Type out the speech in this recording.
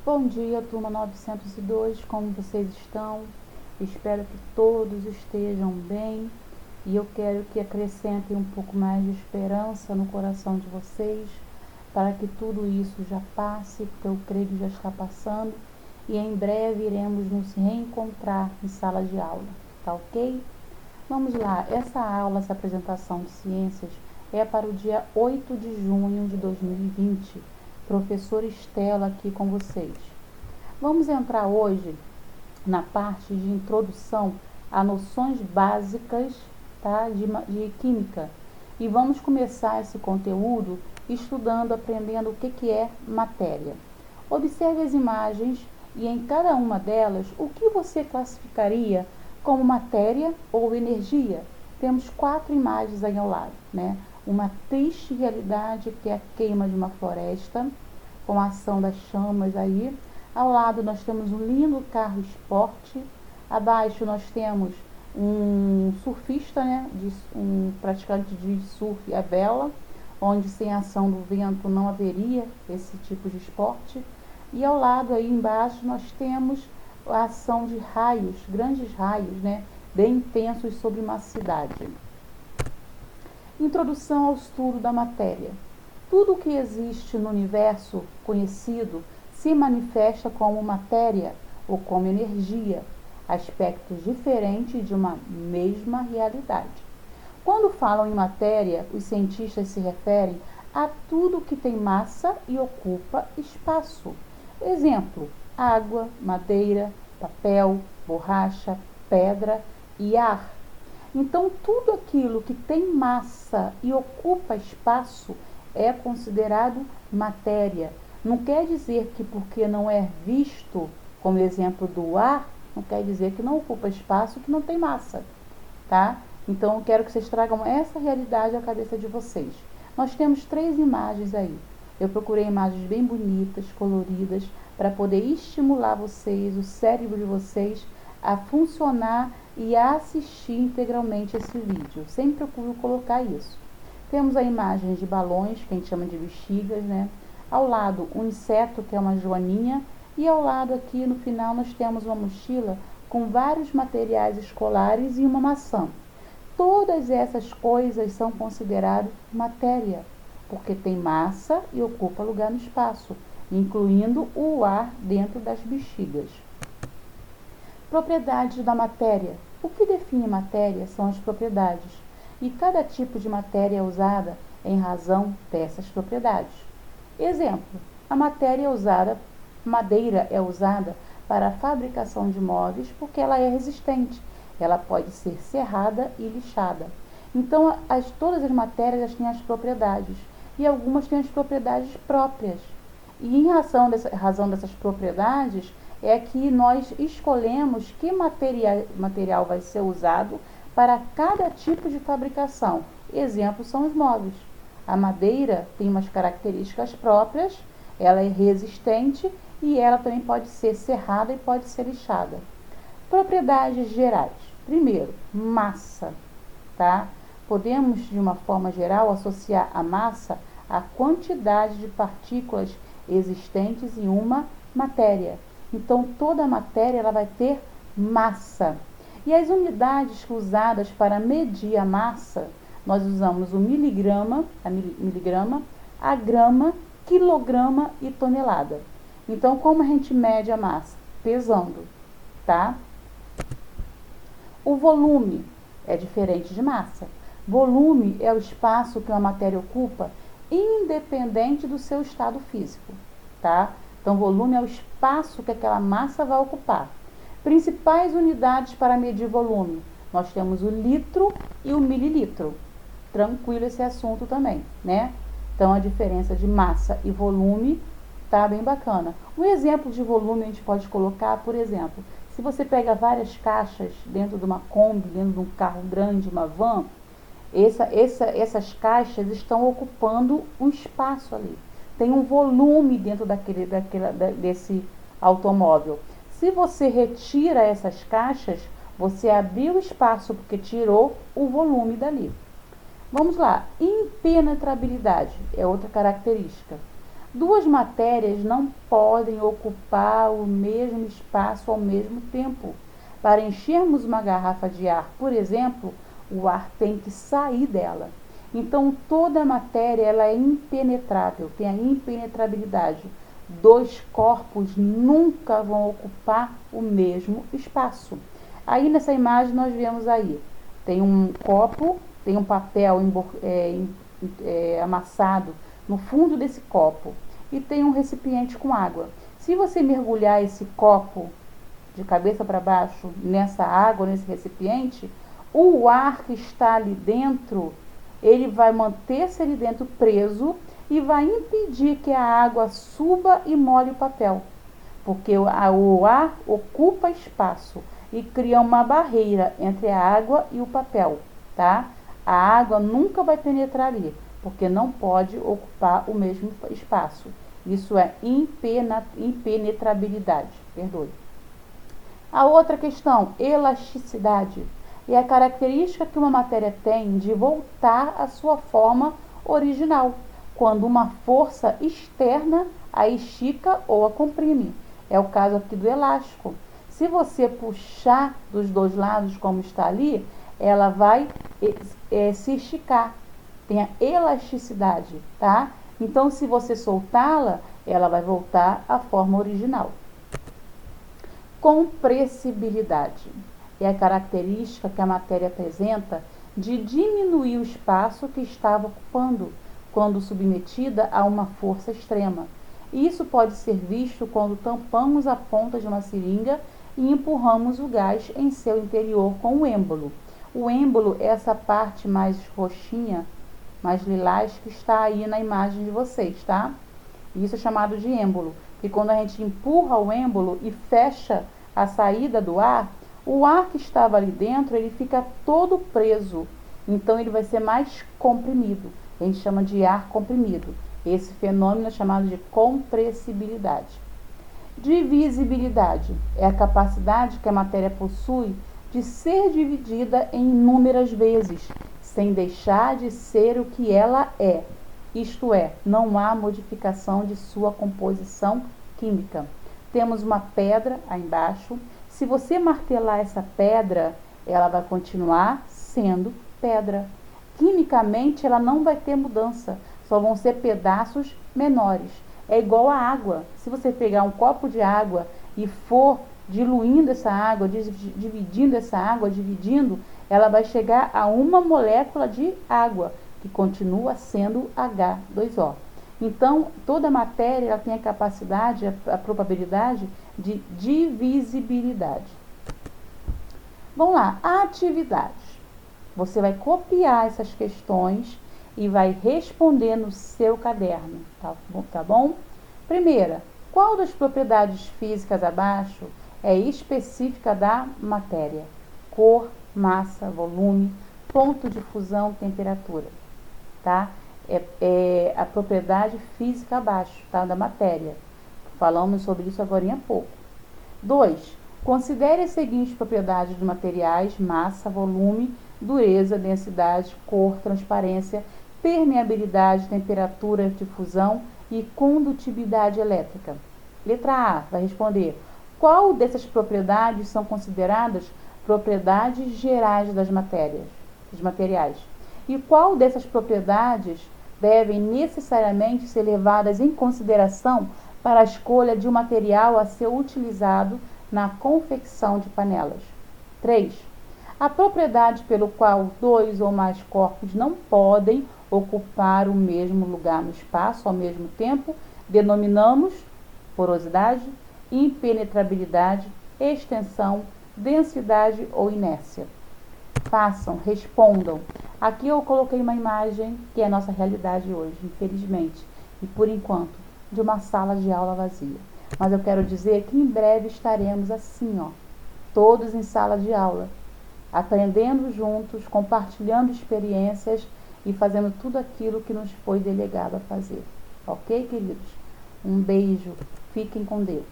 Bom dia, turma 902, como vocês estão? Espero que todos estejam bem e eu quero que acrescentem um pouco mais de esperança no coração de vocês para que tudo isso já passe, porque eu creio que já está passando e em breve iremos nos reencontrar em sala de aula, tá ok? Vamos lá, essa aula, essa apresentação de ciências é para o dia 8 de junho de 2020. Professora Estela aqui com vocês. Vamos entrar hoje na parte de introdução a noções básicas, tá, de química. E vamos começar esse conteúdo estudando, aprendendo o que é matéria. Observe as imagens e em cada uma delas, o que você classificaria como matéria ou energia? Temos 4 imagens aí ao lado, né? Uma triste realidade que é a queima de uma floresta, com a ação das chamas aí. Ao lado nós temos um lindo carro esporte. Abaixo nós temos um surfista, né? Um praticante de surf à vela, onde sem a ação do vento não haveria esse tipo de esporte. E ao lado aí embaixo nós temos a ação de raios, grandes raios, né? Bem intensos sobre uma cidade. Introdução ao estudo da matéria. Tudo o que existe no universo conhecido se manifesta como matéria ou como energia, aspectos diferentes de uma mesma realidade. Quando falam em matéria, os cientistas se referem a tudo que tem massa e ocupa espaço. Exemplo: água, madeira, papel, borracha, pedra e ar. Então, tudo aquilo que tem massa e ocupa espaço é considerado matéria. Não quer dizer que porque não é visto, como exemplo do ar, não quer dizer que não ocupa espaço, que não tem massa, tá? Então, eu quero que vocês tragam essa realidade à cabeça de vocês. Nós temos 3 imagens aí. Eu procurei imagens bem bonitas, coloridas, para poder estimular vocês, o cérebro de vocês, a funcionar e a assistir integralmente esse vídeo. Eu sempre procuro colocar isso. Temos a imagem de balões, que a gente chama de bexigas, né? Ao lado, um inseto, que é uma joaninha. E ao lado aqui, no final, nós temos uma mochila com vários materiais escolares e uma maçã. Todas essas coisas são consideradas matéria, porque tem massa e ocupa lugar no espaço, incluindo o ar dentro das bexigas. Propriedades da matéria. O que define matéria são as propriedades, e cada tipo de matéria é usada em razão dessas propriedades. Exemplo: a madeira é usada para a fabricação de móveis porque ela é resistente, ela pode ser serrada e lixada. Então, todas as matérias têm as propriedades, e algumas têm as propriedades próprias. E em razão dessas propriedades, é que nós escolhemos que material vai ser usado para cada tipo de fabricação. Exemplo são os móveis. A madeira tem umas características próprias, ela é resistente e ela também pode ser serrada e pode ser lixada. Propriedades gerais. Primeiro, massa, tá? Podemos, de uma forma geral, associar a massa à quantidade de partículas existentes em uma matéria. Então, toda matéria ela vai ter massa. E as unidades usadas para medir a massa, nós usamos o miligrama, a grama, quilograma e tonelada. Então, como a gente mede a massa? Pesando, tá? O volume é diferente de massa. Volume é o espaço que uma matéria ocupa, independente do seu estado físico, tá? Então, volume é o espaço que aquela massa vai ocupar. Principais unidades para medir volume. Nós temos o litro e o mililitro. Tranquilo esse assunto também, né? Então, a diferença de massa e volume tá bem bacana. Um exemplo de volume a gente pode colocar, por exemplo, se você pega várias caixas dentro de uma Kombi, dentro de um carro grande, uma van, essas caixas estão ocupando um espaço ali. Tem um volume dentro desse automóvel. Se você retira essas caixas, você abriu espaço porque tirou o volume dali. Vamos lá, impenetrabilidade é outra característica. Duas matérias não podem ocupar o mesmo espaço ao mesmo tempo. Para enchermos uma garrafa de ar, por exemplo, o ar tem que sair dela. Então, toda a matéria ela é impenetrável, tem a impenetrabilidade. Dois corpos nunca vão ocupar o mesmo espaço. Aí, nessa imagem, nós vemos aí, tem um copo, tem um papel amassado no fundo desse copo e tem um recipiente com água. Se você mergulhar esse copo de cabeça para baixo nessa água, nesse recipiente, o ar que está ali dentro, ele vai manter-se ali dentro preso e vai impedir que a água suba e molhe o papel, porque o ar ocupa espaço e cria uma barreira entre a água e o papel, tá? A água nunca vai penetrar ali, porque não pode ocupar o mesmo espaço. Isso é impenetrabilidade, perdoe. A outra questão, elasticidade, é a característica que uma matéria tem de voltar à sua forma original, quando uma força externa a estica ou a comprime. É o caso aqui do elástico. Se você puxar dos dois lados, como está ali, ela vai se esticar. Tem a elasticidade, tá? Então, se você soltá-la, ela vai voltar à forma original. Compressibilidade é a característica que a matéria apresenta de diminuir o espaço que estava ocupando quando submetida a uma força extrema. Isso pode ser visto quando tampamos a ponta de uma seringa e empurramos o gás em seu interior com o êmbolo. O êmbolo é essa parte mais roxinha, mais lilás, que está aí na imagem de vocês, tá? Isso é chamado de êmbolo. E quando a gente empurra o êmbolo e fecha a saída do ar, o ar que estava ali dentro, ele fica todo preso. Então, ele vai ser mais comprimido. A gente chama de ar comprimido. Esse fenômeno é chamado de compressibilidade. Divisibilidade é a capacidade que a matéria possui de ser dividida em inúmeras vezes, sem deixar de ser o que ela é. Isto é, não há modificação de sua composição química. Temos uma pedra aí embaixo. Se você martelar essa pedra, ela vai continuar sendo pedra. Quimicamente, ela não vai ter mudança, só vão ser pedaços menores. É igual a água. Se você pegar um copo de água e for diluindo essa água, dividindo essa água, ela vai chegar a uma molécula de água, que continua sendo H2O. Então, toda matéria ela tem a capacidade, a probabilidade de divisibilidade. Vamos lá, atividade. Você vai copiar essas questões e vai responder no seu caderno, tá bom? Primeira, qual das propriedades físicas abaixo é específica da matéria? Cor, massa, volume, ponto de fusão, temperatura, tá? É a propriedade física abaixo, tá? Da matéria. Falamos sobre isso agora há pouco. 2. Considere as seguintes propriedades dos materiais: massa, volume, dureza, densidade, cor, transparência, permeabilidade, temperatura de fusão e condutibilidade elétrica. Letra A vai responder: qual dessas propriedades são consideradas propriedades gerais dos materiais? E qual dessas propriedades devem necessariamente ser levadas em consideração para a escolha de um material a ser utilizado na confecção de panelas? 3. A propriedade pelo qual dois ou mais corpos não podem ocupar o mesmo lugar no espaço ao mesmo tempo, denominamos porosidade, impenetrabilidade, extensão, densidade ou inércia. Façam, respondam. Aqui eu coloquei uma imagem que é a nossa realidade hoje, infelizmente, e por enquanto, de uma sala de aula vazia. Mas eu quero dizer que em breve estaremos assim, ó, todos em sala de aula, aprendendo juntos, compartilhando experiências e fazendo tudo aquilo que nos foi delegado a fazer. Ok, queridos? Um beijo. Fiquem com Deus.